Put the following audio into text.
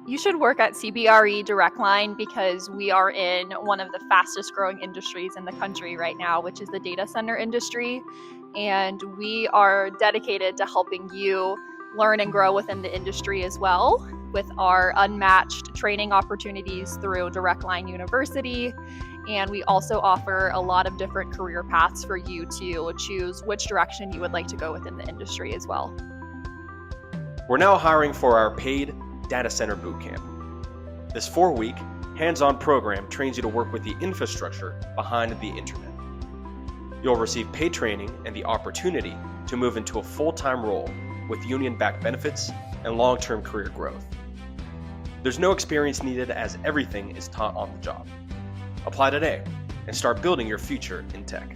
You should work at CBRE Direct Line because we are in one of the fastest growing industries in the country right now, which is the data center industry. And we are dedicated to helping you learn and grow within the industry as well with our unmatched training opportunities through Direct Line University. And we also offer a lot of different career paths for you to choose which direction you would like to go within the industry as well. We're now hiring for our Paid Data Center Bootcamp. This 4-week, hands-on program trains you to work with the infrastructure behind the internet. You'll receive paid training and the opportunity to move into a full-time role with union-backed benefits and long-term career growth. There's no experience needed as everything is taught on the job. Apply today and start building your future in tech.